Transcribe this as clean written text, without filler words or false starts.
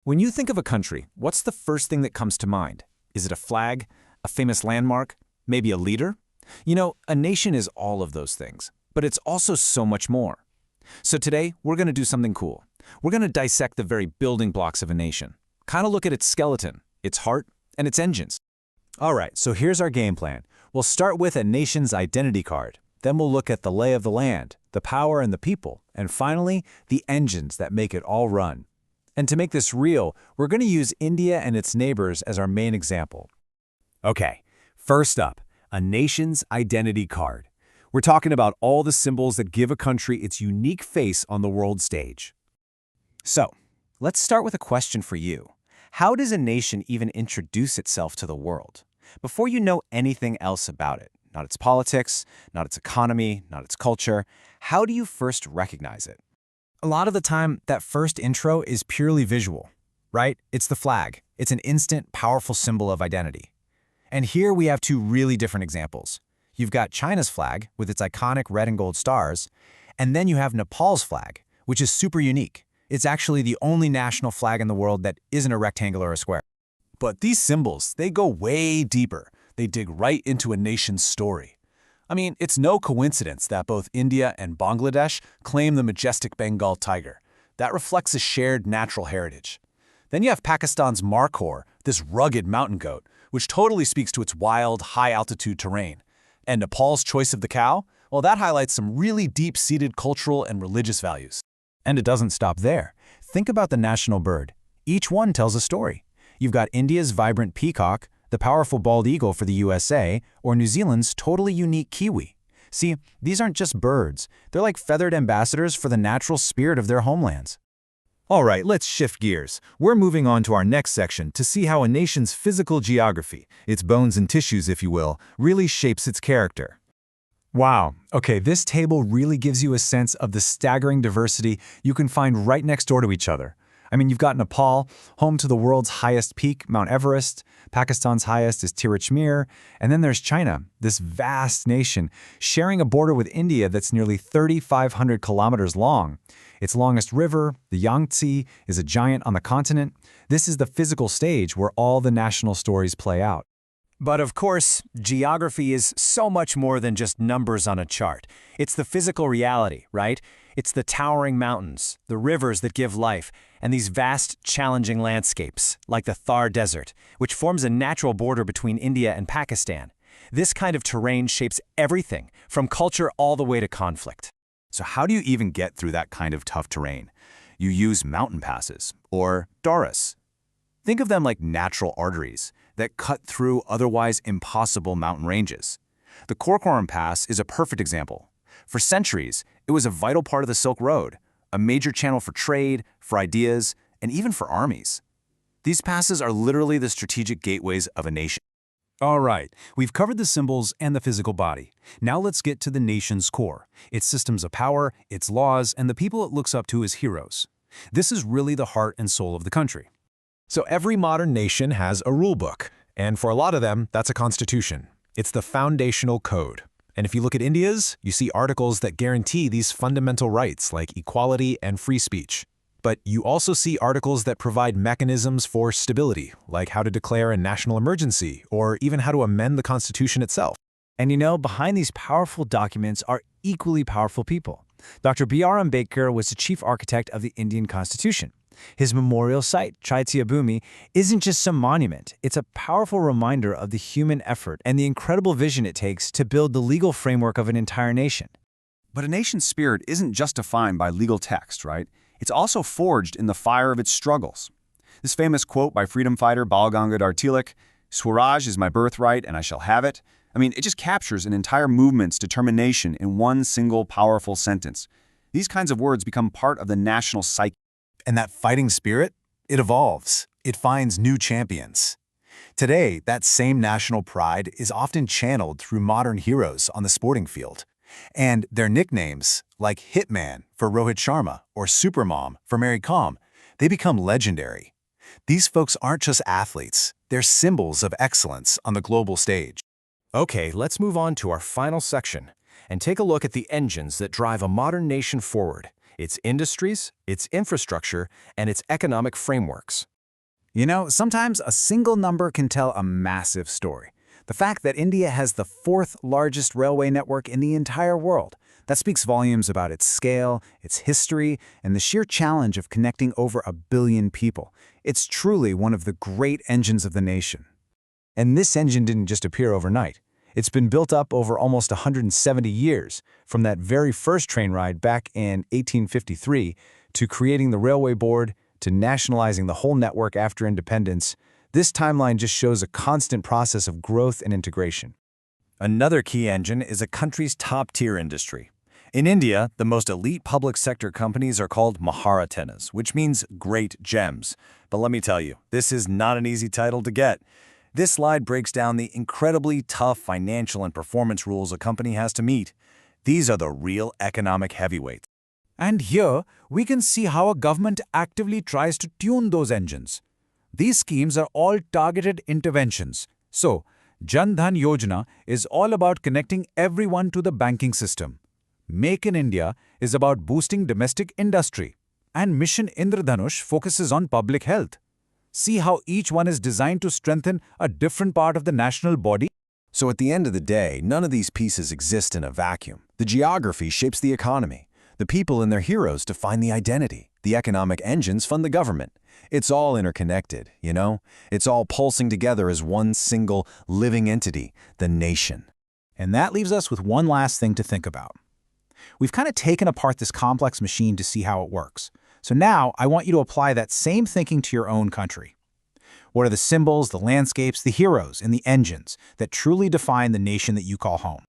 When you think of a country, what's the first thing that comes to mind? Is it a flag, a famous landmark, maybe a leader? A nation is all of those things, but it's also so much more. So today, we're going to do something cool. We're going to dissect the very building blocks of a nation. Kind of look at its skeleton, its heart, and its engines. All right, so here's our game plan. We'll start with a nation's identity card. Then we'll look at the lay of the land, the power and the people, and finally, the engines that make it all run. And to make this real, we're going to use India and its neighbors as our main example. Okay, first up, a nation's identity card. We're talking about all the symbols that give a country its unique face on the world stage. So, let's start with a question for you. How does a nation even introduce itself to the world? Before you know anything else about it, not its politics, not its economy, not its culture, how do you first recognize it? A lot of the time, that first intro is purely visual, right? It's the flag. It's an instant, powerful symbol of identity. And here we have two really different examples. You've got China's flag with its iconic red and gold stars, and then you have Nepal's flag, which is super unique. It's actually the only national flag in the world that isn't a rectangle or a square. But these symbols, they go way deeper. They dig right into a nation's story. I mean, it's no coincidence that both India and Bangladesh claim the majestic Bengal tiger. That reflects a shared natural heritage. Then you have Pakistan's Markhor, this rugged mountain goat, which totally speaks to its wild, high-altitude terrain. And Nepal's choice of the cow? Well, that highlights some really deep-seated cultural and religious values. And it doesn't stop there. Think about the national bird. Each one tells a story. You've got India's vibrant peacock, the powerful bald eagle for the USA, or New Zealand's totally unique kiwi. See, these aren't just birds. They're like feathered ambassadors for the natural spirit of their homelands. All right, let's shift gears. We're moving on to our next section to see how a nation's physical geography, its bones and tissues if you will, really shapes its character. Wow, okay, this table really gives you a sense of the staggering diversity you can find right next door to each other. I mean, you've got Nepal, home to the world's highest peak, Mount Everest. Pakistan's highest is Tirachmir. And then there's China, this vast nation, sharing a border with India that's nearly 3,500 kilometers long. Its longest river, the Yangtze, is a giant on the continent. This is the physical stage where all the national stories play out. But of course, geography is so much more than just numbers on a chart. It's the physical reality, right? It's the towering mountains, the rivers that give life, and these vast, challenging landscapes, like the Thar Desert, which forms a natural border between India and Pakistan. This kind of terrain shapes everything, from culture all the way to conflict. So how do you even get through that kind of tough terrain? You use mountain passes, or doras. Think of them like natural arteries that cut through otherwise impossible mountain ranges. The Karakoram Pass is a perfect example. For centuries, it was a vital part of the Silk Road, a major channel for trade, for ideas, and even for armies. These passes are literally the strategic gateways of a nation. All right, we've covered the symbols and the physical body. Now let's get to the nation's core, its systems of power, its laws, and the people it looks up to as heroes. This is really the heart and soul of the country. So every modern nation has a rule book, and for a lot of them, that's a constitution. It's the foundational code. And if you look at India's, you see articles that guarantee these fundamental rights like equality and free speech. But you also see articles that provide mechanisms for stability, like how to declare a national emergency or even how to amend the constitution itself. And behind these powerful documents are equally powerful people. Dr. B.R. Ambedkar was the chief architect of the Indian Constitution. His memorial site, Chaitya Bhumi, isn't just some monument. It's a powerful reminder of the human effort and the incredible vision it takes to build the legal framework of an entire nation. But a nation's spirit isn't just defined by legal text, right? It's also forged in the fire of its struggles. This famous quote by freedom fighter Bal Gangadhar Tilak, "Swaraj is my birthright and I shall have it." I mean, it just captures an entire movement's determination in one single powerful sentence. These kinds of words become part of the national psyche. And that fighting spirit, it evolves. It finds new champions. Today, that same national pride is often channeled through modern heroes on the sporting field. And their nicknames, like Hitman for Rohit Sharma or Supermom for Mary Kom, they become legendary. These folks aren't just athletes, they're symbols of excellence on the global stage. Okay, let's move on to our final section and take a look at the engines that drive a modern nation forward. Its industries, its infrastructure, and its economic frameworks. You know, sometimes a single number can tell a massive story. The fact that India has the fourth largest railway network in the entire world, that speaks volumes about its scale, its history, and the sheer challenge of connecting over 1 billion people. It's truly one of the great engines of the nation. And this engine didn't just appear overnight. It's been built up over almost 170 years, from that very first train ride back in 1853 to creating the Railway Board to nationalizing the whole network after independence. This timeline just shows a constant process of growth and integration. Another key engine is a country's top-tier industry. In India, the most elite public sector companies are called Maharatanas, which means great gems. But let me tell you, this is not an easy title to get. This slide breaks down the incredibly tough financial and performance rules a company has to meet. These are the real economic heavyweights. And here, we can see how a government actively tries to tune those engines. These schemes are all targeted interventions. So, Jan Dhan Yojana is all about connecting everyone to the banking system. Make in India is about boosting domestic industry. And Mission Indradhanush focuses on public health. See how each one is designed to strengthen a different part of the national body? So at the end of the day, none of these pieces exist in a vacuum. The geography shapes the economy. The people and their heroes define the identity. The economic engines fund the government. It's all interconnected, you know? It's all pulsing together as one single living entity, the nation. And that leaves us with one last thing to think about. We've kind of taken apart this complex machine to see how it works. So now I want you to apply that same thinking to your own country. What are the symbols, the landscapes, the heroes, and the engines that truly define the nation that you call home?